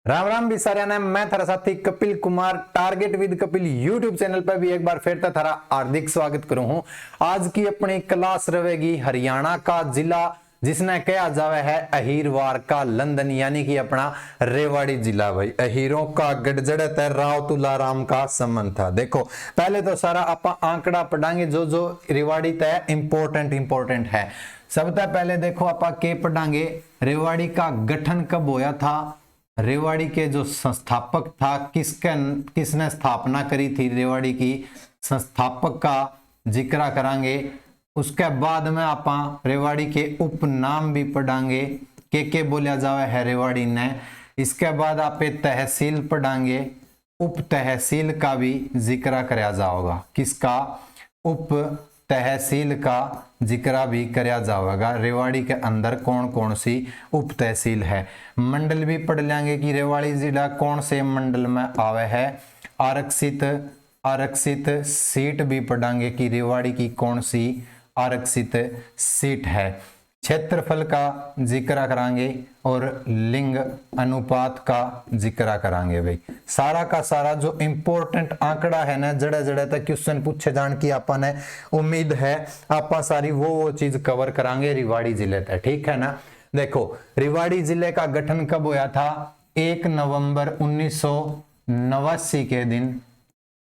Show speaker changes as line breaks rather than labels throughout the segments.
राम राम भी सारे ने मैं थारा साथी Kapil Kumar target with Kapil YouTube channel पर भी एक बार फिर से थारा हार्दिक स्वागत करूं हूं। आज की अपनी क्लास रहेगी हरियाणा का जिला जिसने कहा जावे है अहीरवार का लंदन यानी कि अपना रेवाड़ी जिला। भाई अहीरों का गड़जड़त है राव तुलाराम का संबंध था। देखो पहले तो सारा आप आंकड़ा पढ़ांगे जो रेवाड़ी तय इंपॉर्टेंट है। सबसे पहले देखो आप के पढ़ांगे रेवाड़ी का गठन कब होया था, रेवाड़ी के जो संस्थापक था किसने स्थापना करी थी, रेवाड़ी की संस्थापक का जिक्र करांगे। उसके बाद में आप रेवाड़ी के उपनाम भी पढ़ांगे के बोलिया जावे है रेवाड़ी ने। इसके बाद आप तहसील पढ़ांगे, उप तहसील का भी जिक्र कराया जाएगा। किसका? उप तहसील का जिक्र भी कराया जाएगा। रेवाड़ी के अंदर कौन कौन सी उप तहसील है। मंडल भी पढ़ लेंगे कि रेवाड़ी जिला कौन से मंडल में आवे है। आरक्षित सीट भी पढ़ांगे कि रेवाड़ी की कौन सी आरक्षित सीट है। क्षेत्रफल का जिक्र करांगे और लिंग अनुपात का जिक्र करांगे। भाई सारा का सारा जो इंपॉर्टेंट आंकड़ा है ना, जड़े जड़े तक क्वेश्चन पूछे जान की अपन ने उम्मीद है आप सारी वो चीज कवर करांगे रेवाड़ी जिले तक। ठीक है ना। देखो रेवाड़ी जिले का गठन कब हुआ था? 1 नवंबर 1989 के दिन।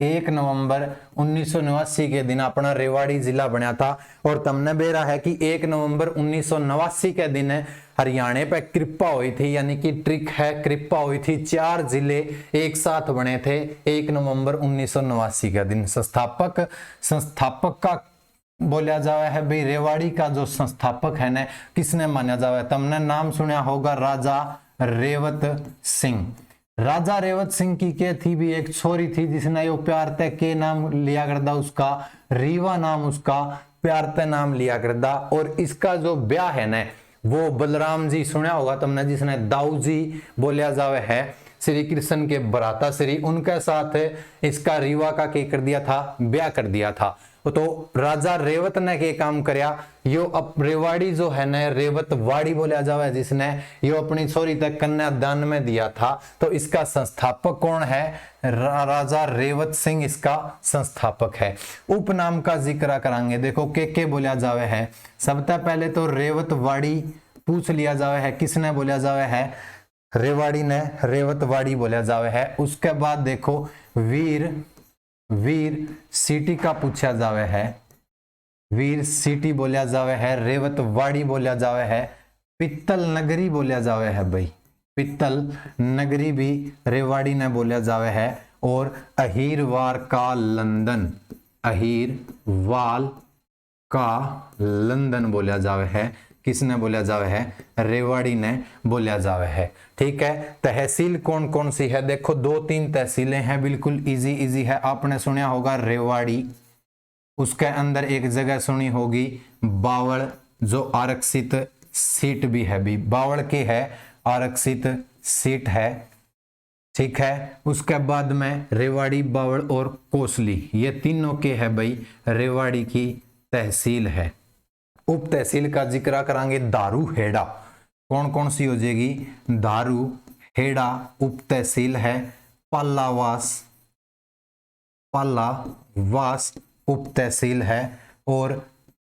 1 नवंबर 1989 के दिन अपना रेवाड़ी जिला बना था। और तुमने बेरा है कि 1 नवंबर 1989 के दिन हरियाणा पे कृपा हुई थी, यानी कि ट्रिक है कृपा हुई थी। 4 जिले एक साथ बने थे 1 नवंबर 1989 के दिन। संस्थापक का बोलिया जावे है भाई रेवाड़ी का जो संस्थापक है ना किसने माना जावे? तुमने नाम सुना होगा राजा रेवत सिंह। राजा रेवत सिंह की के थी भी एक छोरी थी जिसने यो प्यार ते के नाम लिया करदा, उसका रीवा नाम उसका प्यार ते नाम लिया करदा। और इसका जो ब्याह है ना वो बलराम जी सुना होगा तुमने, जिसने दाऊ जी बोलिया जावे है श्री कृष्ण के भ्राता श्री, उनके साथ इसका रीवा का के कर दिया था, ब्याह कर दिया था। तो राजा रेवत ने के काम करया यो अब रेवाड़ी जो है ना रेवत वाड़ी बोलिया जावे जिसने यो अपनी छोरी तक कन्यादान में दिया था। तो इसका संस्थापक कौन है? राजा रेवत सिंह इसका संस्थापक है। उपनाम का जिक्र करांगे। देखो के बोलिया जावे है। सबसे पहले तो रेवत वाड़ी पूछ लिया जावे है, किसने बोलिया जावे है? रेवाड़ी ने रेवत वाड़ी बोलिया जावे है। उसके बाद देखो वीर सिटी का पूछा जावे है, वीर सिटी बोलिया जावे है। रेवत वाड़ी बोलिया जावे है। पित्तल नगरी बोलिया जावे है। भाई पित्तल नगरी भी रेवाड़ी ने बोलिया जावे है। और अहीरवार का लंदन, अहीरवाल का लंदन बोलिया जावे है। किसने बोलिया जावे है? रेवाड़ी ने बोलिया जावे है। ठीक है। तहसील कौन कौन सी है? देखो 2-3 तहसीलें हैं, बिल्कुल इजी है। आपने सुना होगा रेवाड़ी, उसके अंदर एक जगह सुनी होगी बावल जो आरक्षित सीट भी है। भी बावल की है आरक्षित सीट है। ठीक है। उसके बाद में रेवाड़ी, बावल और कोसली ये तीनों के है भाई रेवाड़ी की तहसील है। उप तहसील का जिक्र करांगे। दारू हेड़ा कौन कौन सी हो जाएगी? दारू हेड़ा उप तहसील है। पालावास उप तहसील है। और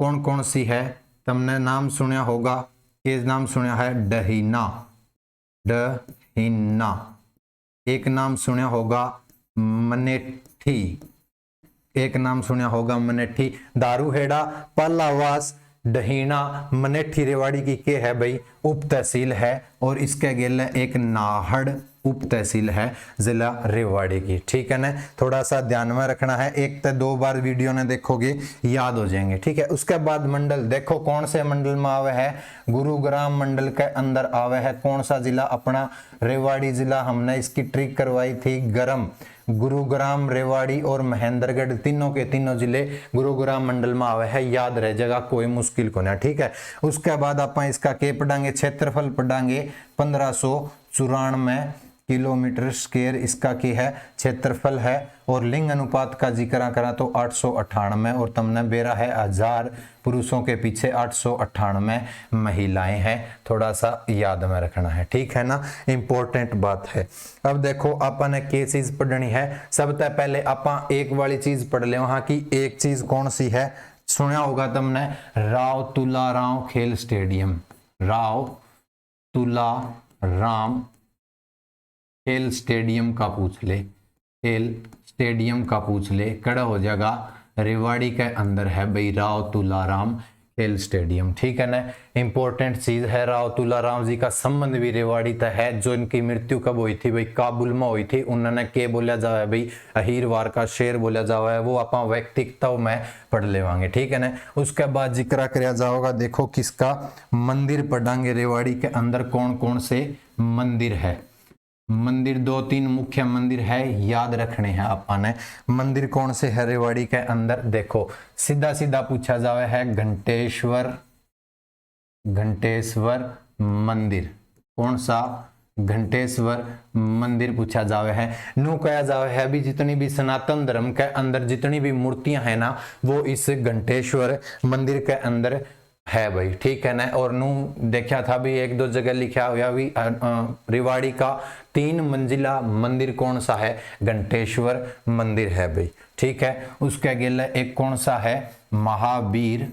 कौन कौन सी है? तुमने नाम सुना होगा, ये नाम सुना है डहीना, एक नाम सुना होगा मनेठी, एक नाम सुना होगा मनेठी। दारू हेड़ा, पालावास, डहीना, मनेठी रेवाड़ी की के है भाई उप तहसील है। और इसके अगेले एक नाहड़ उप तहसील है जिला रेवाड़ी की। ठीक है ना। थोड़ा सा ध्यान में रखना है, 1 से 2 बार वीडियो ने देखोगे याद हो जाएंगे। ठीक है। उसके बाद मंडल देखो कौन से मंडल में आवे है? गुरुग्राम मंडल के अंदर आवे है। कौन सा जिला? अपना रेवाड़ी जिला। हमने इसकी ट्रिक करवाई थी गरम। गुरुग्राम, रेवाड़ी और महेंद्रगढ़ तीनों के तीनों जिले गुरुग्राम मंडल में आवे है। याद रह जाएगा, कोई मुश्किल को नहीं। ठीक है। उसके बाद आप इसका के पढ़ांगे, क्षेत्रफल पढ़ांगे 1594 किलोमीटर स्क्वायर इसका की है क्षेत्रफल है। और लिंग अनुपात का जिक्र करा तो 898 और तमने बेरा है 1000 पुरुषों के पीछे 898 महिलाएं हैं। थोड़ा सा याद में रखना है, ठीक है ना, इंपॉर्टेंट बात है। अब देखो अपन ने के चीज पढ़नी है। सबसे पहले अपन एक वाली चीज पढ़ ले, वहां की एक चीज कौन सी है, सुना होगा तुमने, राव तुलाराम खेल स्टेडियम। राव तुलाराम खेल स्टेडियम का पूछ ले, खेल स्टेडियम का पूछ ले, कड़ा हो जाएगा रेवाड़ी के अंदर है भाई राव तुलाराम खेल स्टेडियम, ठीक है ना। इंपॉर्टेंट चीज है, राव तुलाराम जी का संबंध भी रेवाड़ी तक है। जो इनकी मृत्यु कब हुई थी भाई, काबुल में हुई थी। उन्होंने के बोला जावा है भाई, अहीरवार का शेर बोला जावा है, वो आप व्यक्तित्व में पढ़ लेवांगे, ठीक है ना। उसके बाद जिक्र किया जाओगा, देखो किसका मंदिर पढ़ांगे, रेवाड़ी के अंदर कौन कौन से मंदिर है। मंदिर 2-3 मुख्य मंदिर है, याद रखने हैं आपने। मंदिर कौन से है रेवाड़ी के अंदर, देखो सीधा सीधा पूछा जावे है घंटेश्वर, घंटेश्वर मंदिर। कौन सा, घंटेश्वर मंदिर पूछा जावे है। नु कहा जावे है भी जितनी भी सनातन धर्म के अंदर जितनी भी मूर्तियां हैं ना, वो इस घंटेश्वर मंदिर के अंदर है भाई, ठीक है ना। और नू देखा था भी 1-2 जगह लिखा हुआ भी, रेवाड़ी का 3 मंजिला मंदिर कौन सा है, घंटेश्वर मंदिर है भाई, ठीक है। उसके अगले एक कौन सा है, महावीर,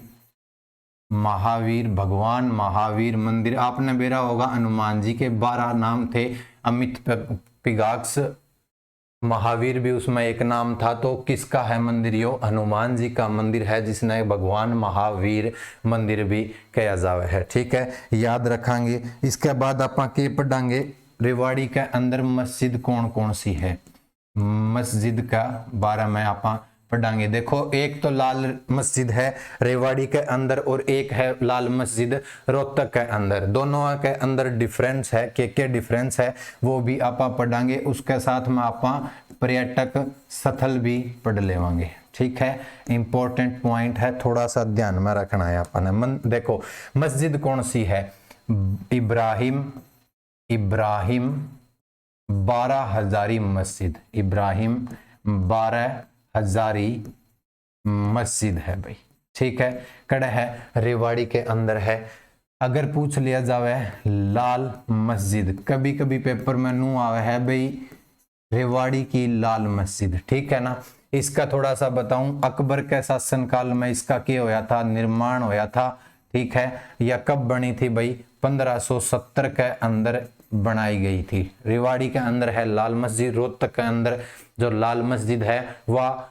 महावीर भगवान महावीर मंदिर। आपने बेरा होगा हनुमान जी के 12 नाम थे, अमित पिगाक्स महावीर भी उसमें एक नाम था। तो किसका है मंदिर, यो हनुमान जी का मंदिर है, जिसने भगवान महावीर मंदिर भी कहा जावे है, ठीक है, याद रखेंगे। इसके बाद आप के पढ़ांगे रेवाड़ी के अंदर मस्जिद कौन कौन सी है, मस्जिद का बारे में आप पढ़ांगे। देखो एक तो लाल मस्जिद है रेवाड़ी के अंदर और एक है लाल मस्जिद रोहतक के अंदर। दोनों के अंदर डिफरेंस है, के डिफरेंस है वो भी आप पढ़ांगे। उसके साथ में आप पर्यटक स्थल भी पढ़ लेवांगे, ठीक है, इंपॉर्टेंट पॉइंट है, थोड़ा सा ध्यान में रखना है आपने। देखो मस्जिद कौन सी है, इब्राहिम, इब्राहिम 12 हजारी मस्जिद, इब्राहिम 12 हजारी मस्जिद है भाई, ठीक है, कड़ा है रेवाड़ी के अंदर है। अगर पूछ लिया जावे लाल मस्जिद, कभी कभी पेपर में नू आवे है भाई रेवाड़ी की लाल मस्जिद, ठीक है ना। इसका थोड़ा सा बताऊं, अकबर के शासनकाल में इसका क्या होया था, निर्माण होया था, ठीक है। या कब बनी थी भाई, 1570 के अंदर बनाई गई थी। रेवाड़ी के अंदर है लाल मस्जिद, रोहतक के अंदर जो लाल मस्जिद है वह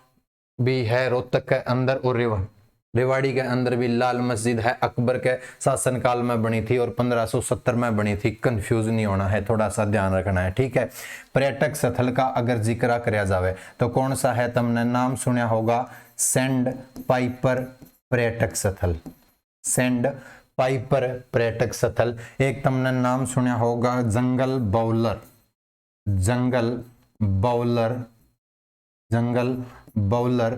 भी है रोहतक के अंदर, और रेवाड़ी के अंदर भी लाल मस्जिद है। अकबर के शासनकाल में बनी थी और 1570 में बनी थी, कंफ्यूज नहीं होना है, थोड़ा सा ध्यान रखना है, ठीक है। पर्यटक स्थल का अगर जिक्र किया जावे तो कौन सा है, तुमने नाम सुना होगा सेंड पाइपर पर्यटक स्थल, सेंड पाइपर पर्यटक स्थल। एक तुमने नाम सुना होगा जंगल बाउलर, जंगल बाउलर, जंगल बाउलर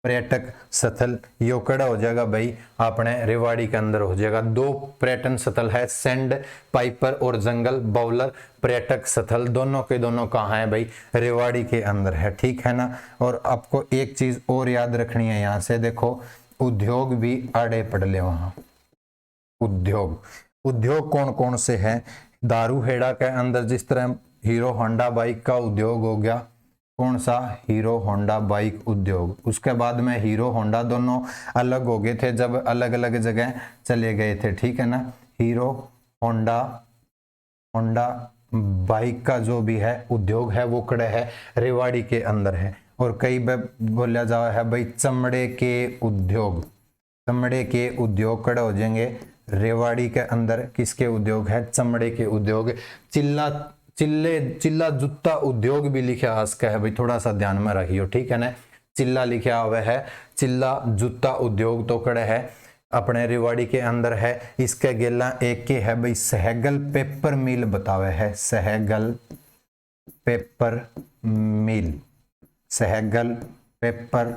पर्यटक स्थल। यो कड़ा हो जाएगा भाई अपने रेवाड़ी के अंदर हो जाएगा। 2 पर्यटन स्थल है, सेंड पाइपर और जंगल बाउलर पर्यटक स्थल, दोनों के दोनों कहाँ है भाई, रेवाड़ी के अंदर है, ठीक है ना। और आपको एक चीज और याद रखनी है यहाँ से, देखो उद्योग भी आड़े पड़ ले वहां, उद्योग, उद्योग कौन कौन से हैं, दारू हेड़ा के अंदर जिस तरह हीरो होंडा बाइक का उद्योग हो गया, कौन सा, हीरो होंडा बाइक उद्योग। उसके बाद में हीरो होंडा दोनों अलग हो गए थे जब अलग अलग जगह चले गए थे, ठीक है ना। हीरो होंडा, होंडा बाइक का जो भी है उद्योग है वो कड़े है रेवाड़ी के अंदर है। और कई बार बोला जावा है भाई चमड़े के उद्योग, चमड़े के उद्योग कड़े हो जाएंगे रेवाड़ी के अंदर, किसके उद्योग है, चमड़े के उद्योग। चिल्ला, चिल्ला जूता उद्योग भी लिखा आस्का है भाई, थोड़ा सा ध्यान में रखियो, ठीक है ना। चिल्ला लिखा हुआ है, चिल्ला जूता उद्योग तो कड़े है अपने रेवाड़ी के अंदर है। इसके गेला एक के है भाई सहगल पेपर मिल बतावे है, सहगल पेपर मिल, सहगल पेपर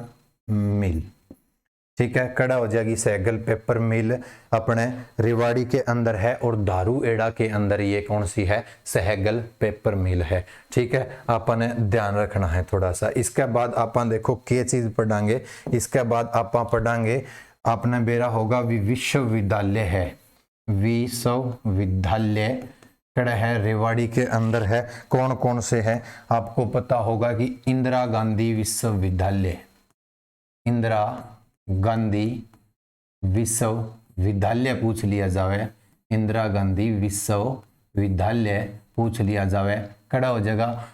मिल, ठीक है। कड़ा हो जाएगी सहगल पेपर मिल अपने रेवाड़ी के अंदर है, और दारू एड़ा के अंदर ये कौन सी है, सहगल पेपर मिल है। ठीक है, आपने ध्यान रखना है थोड़ा सा। इसके बाद आप देखो के चीज पढ़ांगे, इसके बाद आप पढ़ांगे आपने बेरा होगा विश्वविद्यालय है, विश्वविद्यालय कड़ा है रेवाड़ी के अंदर है, कौन कौन से है आपको पता होगा कि इंदिरा गांधी विश्वविद्यालय, इंदिरा गांधी विश्वविद्यालय पूछ लिया जावे, इंदिरा गांधी विश्वविद्यालय पूछ लिया जावे, कड़ा हो जाएगा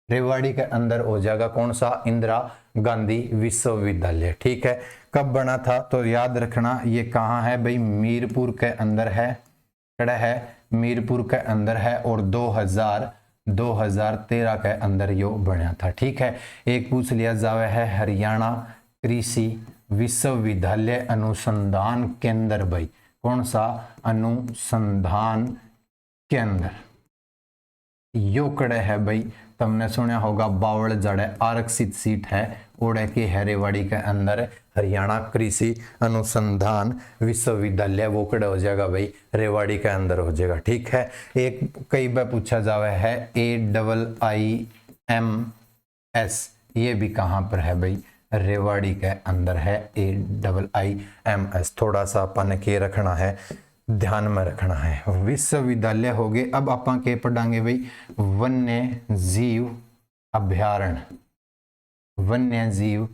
रेवाड़ी के अंदर हो जाएगा कौन सा, इंदिरा गांधी विश्वविद्यालय। ठीक है, कब बना था तो याद रखना ये कहाँ है भाई, मीरपुर के अंदर है, कड़ा है मीरपुर के अंदर है, और 2013 के अंदर यो बना था। ठीक है, एक पूछ लिया जावे है हरियाणा कृषि विश्वविद्यालय अनुसंधान केंद्र भाई, कौन सा, अनुसंधान केंद्र, यो कड़े है भाई, तुमने सुना होगा बावड़ जड़े आरक्षित सीट है, ओड़े के है रेवाड़ी के अंदर हरियाणा कृषि अनुसंधान विश्वविद्यालय, वो कड़े हो जाएगा भाई रेवाड़ी के अंदर हो जाएगा। ठीक है, एक कई बार पूछा जावे है AIIMS, ये भी कहाँ पर है भाई, रेवाड़ी के अंदर है AIIMS। थोड़ा सा अपन के रखना है, ध्यान में रखना है। विश्वविद्यालय हो गए, अब अपन के पढ़ांगे भाई वन्य जीव अभ्यारण्य, वन्य जीव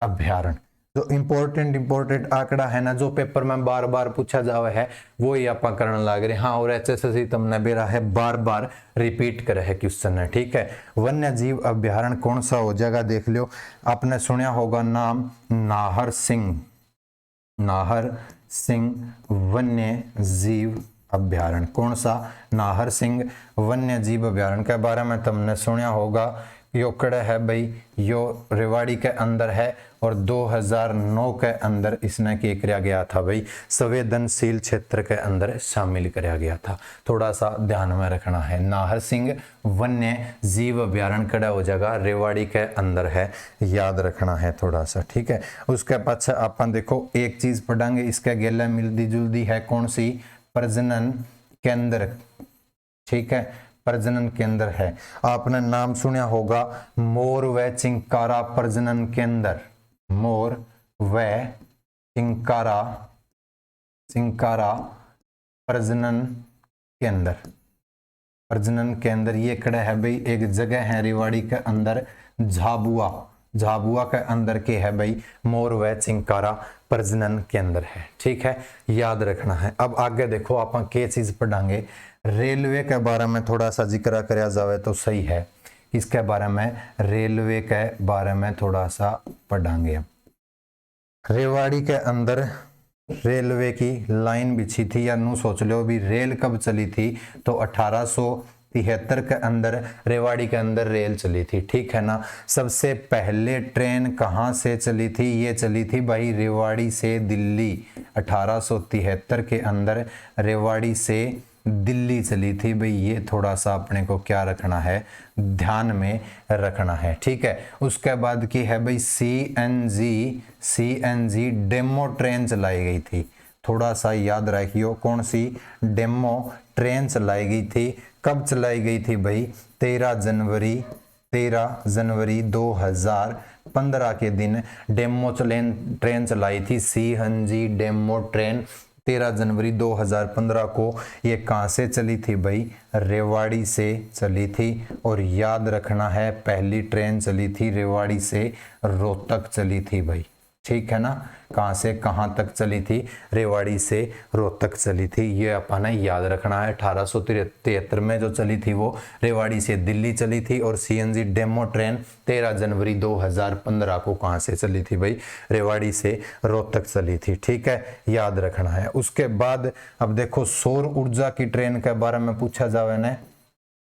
अभ्यारण्य। जो इंपॉर्टेंट आंकड़ा है ना, जो पेपर में बार बार पूछा जावा है वो ही आप करने लग रहे। हाँ, और HSSC तुमने बेरा है बार बार रिपीट करे है क्वेश्चन है। ठीक है, वन्य जीव अभ्यारण्य कौन सा हो जाएगा देख लो, आपने सुना होगा नाम नाहर सिंह, नाहर सिंह वन्य जीव अभ्यारण्य, कौन सा, नाहर सिंह वन्य जीव अभ्यारण्य के बारे में तुमने सुना होगा। यो कड़े है भाई, यो रेवाड़ी के अंदर है, और 2009 के अंदर इसने क्या किया गया था भाई, संवेदनशील क्षेत्र के अंदर शामिल किया गया था। थोड़ा सा ध्यान में रखना है, नाहर सिंह वन्य जीव अभ्यारण्य कड़ा हो जाएगा रेवाड़ी के अंदर है, याद रखना है थोड़ा सा। ठीक है, उसके पास अपन देखो एक चीज पढ़ांगे, इसके गेला मिलती जुलती है, कौन सी, प्रजनन केंद्र। ठीक है, प्रजनन केंद्र है, आपने नाम सुना होगा मोर व चिंकारा प्रजनन केंद्र, मोर व चिंकारा प्रजनन केंद्र, प्रजनन केंद्र ये कड़ा है भाई, एक जगह है रेवाड़ी के अंदर, झाबुआ, झाबुआ के अंदर के है भाई मोर व चिंकारा प्रजनन केंद्र है। ठीक है, याद रखना है। अब आगे देखो आप क्या चीज पढ़ांगे, रेलवे के बारे में थोड़ा सा जिक्र कराया जाए तो सही है, इसके बारे में, रेलवे के बारे में थोड़ा सा पढ़ांगे। रेवाड़ी के अंदर रेलवे की लाइन बिछी थी, या नू सोच लो भी रेल कब चली थी, तो 1873 के अंदर रेवाड़ी के अंदर रेल चली थी। ठीक है ना, सबसे पहले ट्रेन कहाँ से चली थी, ये चली थी भाई रेवाड़ी से दिल्ली, 1873 के अंदर रेवाड़ी से दिल्ली चली थी भाई, ये थोड़ा सा अपने को क्या रखना है, ध्यान में रखना है। ठीक है, उसके बाद की है भाई CNG डेमो ट्रेन चलाई गई थी, थोड़ा सा याद रखियो, कौन सी, डेमो ट्रेन चलाई गई थी। कब चलाई गई थी भाई, 13 जनवरी 2015 के दिन डेमो ट्रेन चलाई थी, CNG डेमो ट्रेन 13 जनवरी 2015 को। ये कहाँ से चली थी भाई, रेवाड़ी से चली थी, और याद रखना है पहली ट्रेन चली थी रेवाड़ी से रोहतक चली थी भाई। ठीक है ना, कहाँ से कहाँ तक चली थी, रेवाड़ी से रोहतक चली थी, ये अपन याद रखना है। 1873 में जो चली थी वो रेवाड़ी से दिल्ली चली थी, और CNG डेमो ट्रेन 13 जनवरी 2015 को कहाँ से चली थी भाई, रेवाड़ी से रोहतक चली थी। ठीक है, याद रखना है। उसके बाद अब देखो सौर ऊर्जा की ट्रेन के बारे में पूछा जावे ना,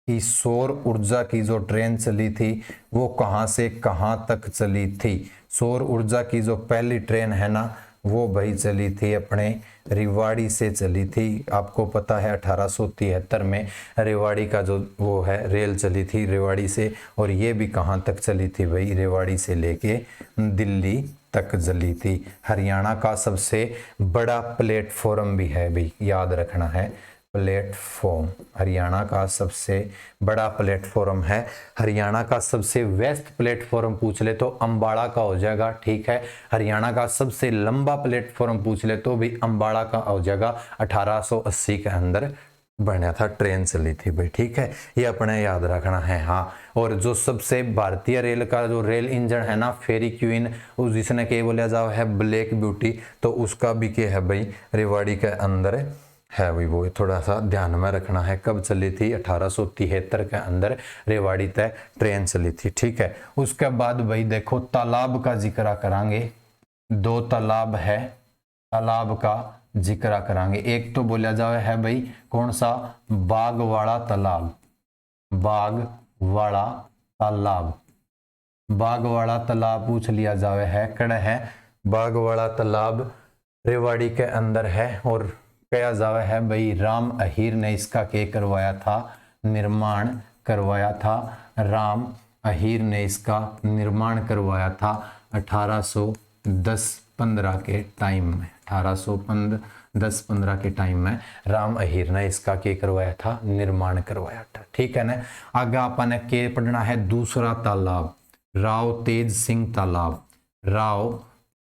कि सौर ऊर्जा की जो ट्रेन चली थी वो कहाँ से कहाँ तक चली थी। सौर ऊर्जा की जो पहली ट्रेन है ना, वो भाई चली थी अपने रेवाड़ी से चली थी। आपको पता है 1873 में रेवाड़ी का जो वो है रेल चली थी रेवाड़ी से, और ये भी कहाँ तक चली थी भाई, रेवाड़ी से लेके दिल्ली तक जली थी। हरियाणा का सबसे बड़ा प्लेटफॉर्म भी है भाई, याद रखना है, प्लेटफॉर्म हरियाणा का सबसे बड़ा प्लेटफॉर्म है। हरियाणा का सबसे वेस्ट प्लेटफॉर्म पूछ ले तो अंबाला का हो जाएगा, ठीक है। हरियाणा का सबसे लंबा प्लेटफॉर्म पूछ ले तो भी अंबाला का हो जाएगा। 1880 के अंदर बना था, ट्रेन चली थी भाई, ठीक है, ये अपने याद रखना है। हाँ, और जो सबसे भारतीय रेल का जो रेल इंजन है ना, फेरी क्वीन, उस जिसने के बोला जाओ है ब्लैक ब्यूटी, तो उसका भी क्या है भाई, रेवाड़ी के अंदर है भाई। वो थोड़ा सा ध्यान में रखना है। कब चली थी? 1873 के अंदर रेवाड़ी तक ट्रेन चली थी, ठीक है। उसके बाद भाई देखो तालाब का जिक्र करांगे, 2 तालाब है, तालाब का जिक्र करांगे। एक तो बोला जाए है भाई कौन सा, बागवाड़ा तालाब, बागवाड़ा तालाब, बागवाड़ा तालाब पूछ लिया जावे है, कड़ है बागवाड़ा तालाब रेवाड़ी के अंदर है। और कहा जावे है भाई राम अहीर ने इसका के करवाया था, निर्माण करवाया था। राम अहीर ने इसका निर्माण करवाया था 1810-15 के टाइम में, 1810-15 के टाइम में राम अहीर ने इसका के करवाया था, निर्माण करवाया था, ठीक है ना। आगे अपन ने के पढ़ना है दूसरा तालाब, राव तेज सिंह तालाब, राव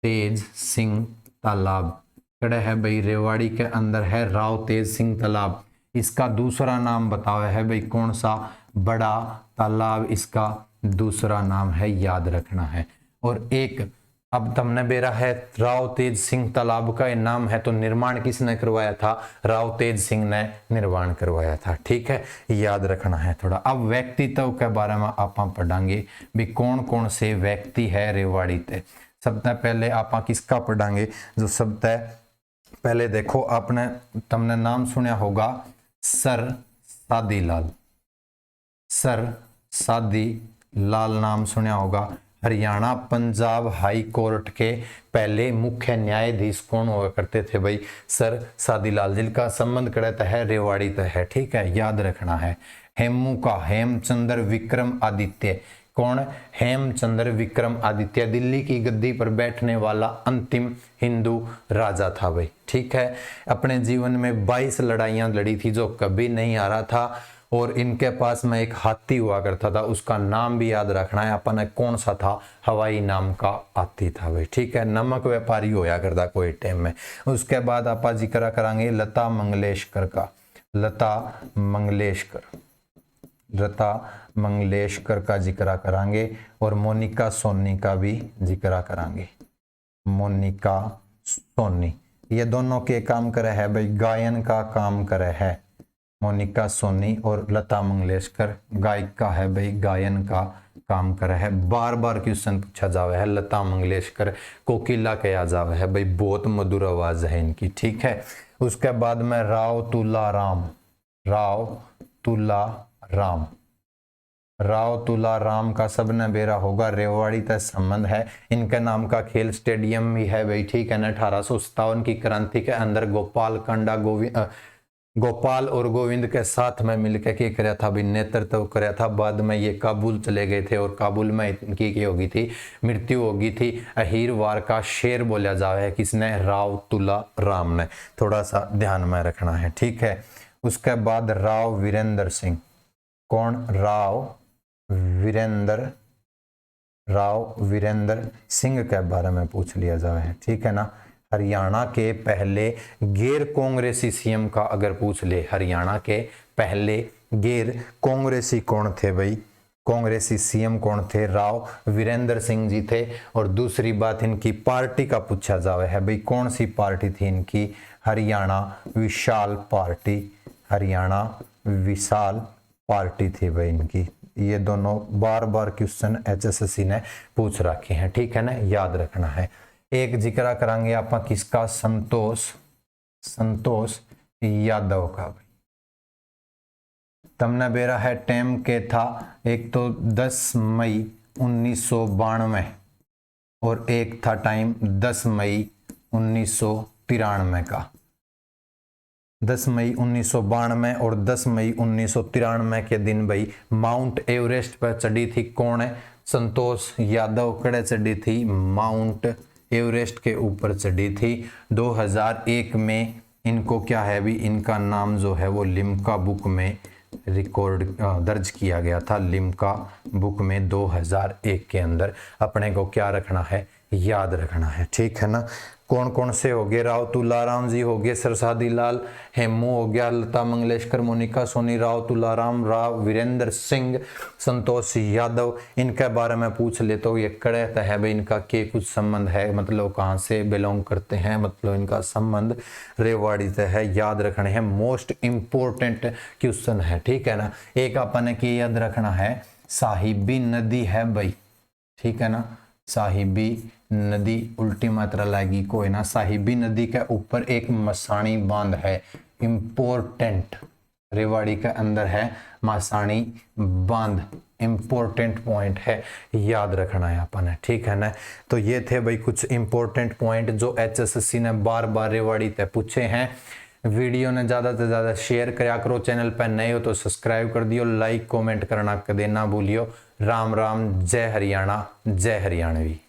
तेज सिंह तालाब कड़े है भाई, रेवाड़ी के अंदर है राव तेज सिंह तालाब। इसका दूसरा नाम बताओ है भाई कौन सा, बड़ा तालाब इसका दूसरा नाम है, याद रखना है। और एक अब तुमने बेरा है राव तेज सिंह तालाब का नाम है, तो निर्माण किसने करवाया था? राव तेज सिंह ने निर्माण करवाया था, ठीक है, याद रखना है थोड़ा। अब व्यक्तित्व के बारे में आप पढ़ांगे भी कौन कौन से व्यक्ति है रेवाड़ी ते। सबसे पहले आप किसका पढ़ांगे, जो सबसे पहले देखो आपने तुमने नाम सुना होगा सर सादीलाल, सर सादीलाल नाम सुना होगा। हरियाणा पंजाब हाई कोर्ट के पहले मुख्य न्यायाधीश कौन हुआ करते थे भाई? सर सादीलाल, जिनका संबंध करता है रेवाड़ी तक है, ठीक है, याद रखना है। हेमू का हेमचंद्र विक्रम आदित्य, कौन? हेमचंद्र विक्रम आदित्य दिल्ली की गद्दी पर बैठने वाला अंतिम हिंदू राजा था भाई, ठीक है। अपने जीवन में 22 लड़ाइयां लड़ी थी, जो कभी नहीं हारा था। और इनके पास में एक हाथी हुआ करता था, उसका नाम भी याद रखना है अपन, कौन सा था? हवाई नाम का हाथी था भाई, ठीक है। नमक व्यापारी होया करता कोई टाइम में। उसके बाद आप जिक्र करांगे लता मंगेशकर का, लता मंगेशकर, लता मंगेशकर का जिक्र करांगे। और मोनिका सोनी का भी जिक्र करांगे, मोनिका सोनी, ये दोनों के काम करे है भाई, गायन का काम करे है। मोनिका सोनी और लता मंगेशकर गायिका है भाई, गायन का काम करे है। बार बार क्वेश्चन पूछा जावे है, लता मंगेशकर कोकिला कहा जावे है भाई, बहुत मधुर आवाज है इनकी, ठीक है। उसके बाद में राव तुलाराम, राव तुलाराम, राव तुलाराम का सबने बेरा होगा, रेवाड़ी तक संबंध है। इनके नाम का खेल स्टेडियम भी है भाई, ठीक है ना। 1857 की क्रांति के अंदर गोपाल कांडा गोपाल और गोविंद के साथ में मिलकर के कराया था, नेतृत्व कराया था। बाद में ये काबुल चले गए थे और काबुल में इनकी क्या होगी थी, मृत्यु होगी थी। अहीरवार का शेर बोला जावे है किसने? राव तुलाराम ने, थोड़ा सा ध्यान में रखना है, ठीक है। उसके बाद राव वीरेंद्र सिंह, कौन? राव वीरेंद्र सिंह के बारे में पूछ लिया जावे है, ठीक है ना। हरियाणा के पहले गैर कांग्रेसी सीएम का अगर पूछ ले, हरियाणा के पहले गैर कांग्रेसी कौन थे भाई? कांग्रेसी सीएम कौन थे? राव वीरेंद्र सिंह जी थे। और दूसरी बात इनकी पार्टी का पूछा जावे है भाई, कौन सी पार्टी थी इनकी? हरियाणा विशाल पार्टी, हरियाणा विशाल पार्टी थी भाई इनकी। ये दोनों बार बार क्वेश्चन एचएसएससी ने पूछ रखे हैं, ठीक है ना, याद रखना है। एक जिक्र करांगे आप किसका? संतोष यादव का भाई। तमने बेरा है टाइम के था, एक तो 10 मई 1992 और एक था टाइम 10 मई 1993 का। 10 मई 1992 और 10 मई 1993 के दिन भाई माउंट एवरेस्ट पर चढ़ी थी कौन है? संतोष यादव। कड़े चढ़ी थी? माउंट एवरेस्ट के ऊपर चढ़ी थी। 2001 में इनको क्या है भी, इनका नाम जो है वो लिम्का बुक में रिकॉर्ड दर्ज किया गया था। लिम्का बुक में 2001 के अंदर अपने को क्या रखना है, याद रखना है, ठीक है ना। कौन कौन से हो गए, राव तुलाराम जी हो गए, सरसादी लाल हेमू हो गया, लता मंगेशकर, मोनिका सोनी, राव तुलाराम, राव वीरेंद्र सिंह, संतोष यादव, इनके बारे में पूछ ले तो ये कड़े है भाई, इनका के कुछ संबंध है, मतलब कहाँ से बिलोंग करते हैं, मतलब इनका संबंध रेवाड़ी से है, याद रखने हैं। मोस्ट इंपोर्टेंट क्वेश्चन है, ठीक है ना। एक अपन की याद रखना है, साहिबी नदी है भाई, ठीक है ना। साहिबी नदी उल्टी मात्रा लाएगी कोई ना। साहिबी नदी के ऊपर एक मसाणी बांध है, इंपोर्टेंट, रेवाड़ी के अंदर है मसाणी बांध, इंपोर्टेंट पॉइंट है, याद रखना है अपन है, ठीक है ना। तो ये थे भाई कुछ इंपोर्टेंट पॉइंट जो एचएसएससी ने बार बार रेवाड़ी तक पूछे हैं। वीडियो ने ज़्यादा से ज़्यादा शेयर करा करो, चैनल पर नए हो तो सब्सक्राइब कर दियो, लाइक कमेंट करना कदे ना भूलियो। राम राम, जय हरियाणा, जय हरियाणवी।